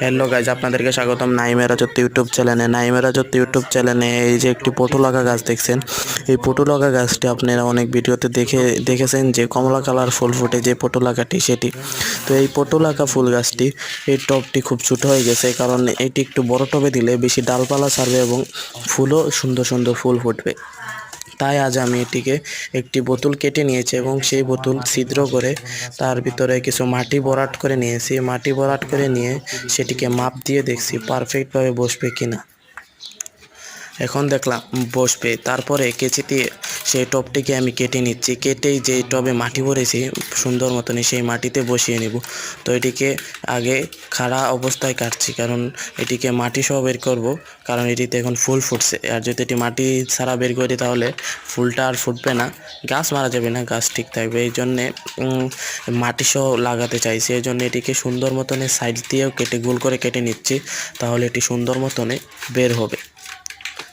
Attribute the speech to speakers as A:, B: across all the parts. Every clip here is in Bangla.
A: হ্যালো গাইজ, আপনাদেরকে স্বাগতম নাইমের রাজত্ব ইউটিউব চ্যানেলে। নাইমের রাজত্ব ইউটিউব চ্যানেলে এই যে একটি পটুলাকা গাছ দেখছেন, এই পটুলাকা গাছটি আপনারা অনেক ভিডিওতে দেখেছেন যে কমলা কালার ফুল ফুটে যে পটুলাকাটি সেটি। তো এই পটুলাকা ফুল গাছটি এই টবটি খুব ছোটো হয়ে গেছে, কারণ এটি একটু বড় টবে দিলে বেশি ডালপালা ছাড়বে এবং ফুলও সুন্দর সুন্দর ফুল ফুটবে। তাই আজ আমি এটিকে একটি বোতল কেটে নিয়েছি এবং সেই বোতল ছিদ্র করে তার ভিতরে কিছু মাটি ভরাট করে নিয়েছি। মাটি ভরাট করে নিয়ে সেটিকে মাপ দিয়ে দেখছি পারফেক্টভাবে বসবে কিনা। এখন দেখলাম বসবে। তারপরে কেচি দিয়ে সেই টবটিকে আমি কেটে নিচ্ছি। কেটেই যে টবে মাটি ভরেছি সুন্দর মতনই সেই মাটিতে বসিয়ে নেব। তো এটিকে আগে খাড়া অবস্থায় কাটছি, কারণ এটিকে মাটি সহ বের করব, কারণ এটিতে এখন ফুল ফুটছে। আর যদি এটি মাটি ছাড়া বের করি তাহলে ফুলটা আর ফুটবে না, গাছ মারা যাবে না, গাছ ঠিক থাকবে। এই জন্যে মাটি সহ লাগাতে চাইছি। এই জন্য এটিকে সুন্দর মতনে সাইড দিয়েও কেটে গোল করে কেটে নিচ্ছি, তাহলে এটি সুন্দর মতনে বের হবে।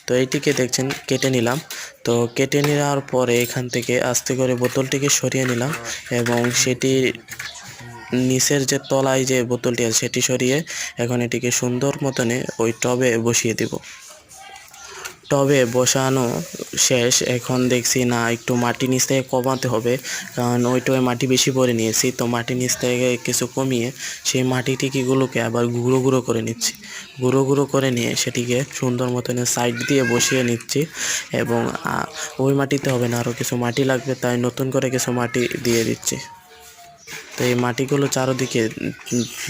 A: তো এইটিকে দেখছেন কেটে নিলাম। তো কেটে নেওয়ার পরে এখান থেকে আস্তে করে বোতলটিকে সরিয়ে নিলাম এবং সেটি নিচের যে তলায় যে বোতলটি আছে সেটি সরিয়ে এখন এটিকে সুন্দর মতনে ওই টবে বসিয়ে দিব। টবে বসানো শেষ। এখন দেখছি না একটু মাটি নিচ থেকে কমাতে হবে, কারণ ওই টবে মাটি বেশি ভরে নিয়েছি। তো মাটি নিচ থেকে কিছু কমিয়ে সেই মাটিটিগুলোকে আবার গুঁড়ো গুঁড়ো করে নিচ্ছি। গুঁড়ো গুঁড়ো করে নিয়ে সেটিকে সুন্দর মতন সাইড দিয়ে বসিয়ে নিচ্ছি এবং ওই মাটিতে হবে না, আরও কিছু মাটি লাগবে, তাই নতুন করে কিছু মাটি দিয়ে দিচ্ছি। তো এই মাটিগুলো চারদিকে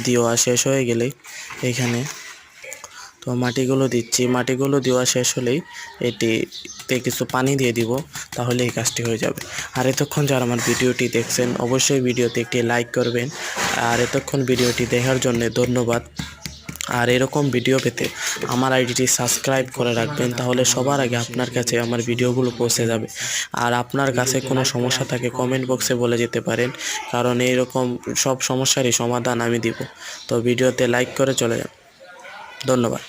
A: দেওয়া শেষ হয়ে গেলেই এখানে তো মাটিগুলো দিচ্ছি। মাটিগুলো দেওয়া শেষ হলেই এটিতে কিছু পানি দিয়ে দিব, তাহলে এই কাজটি হয়ে যাবে। আর এতক্ষণ যারা আমার ভিডিওটি দেখছেন অবশ্যই ভিডিওতে একটি লাইক করবেন। আর এতক্ষণ ভিডিওটি দেখার জন্য ধন্যবাদ। আর এরকম ভিডিও পেতে আমার আইডিটি সাবস্ক্রাইব করে রাখবেন, তাহলে সবার আগে আপনার কাছে আমার ভিডিওগুলো পৌঁছে যাবে। আর আপনার কাছে কোনো সমস্যা থাকে কমেন্ট বক্সে বলে যেতে পারেন, কারণ এইরকম সব সমস্যারই সমাধান আমি দিব। তো ভিডিওতে লাইক করে চলে যান। ধন্যবাদ।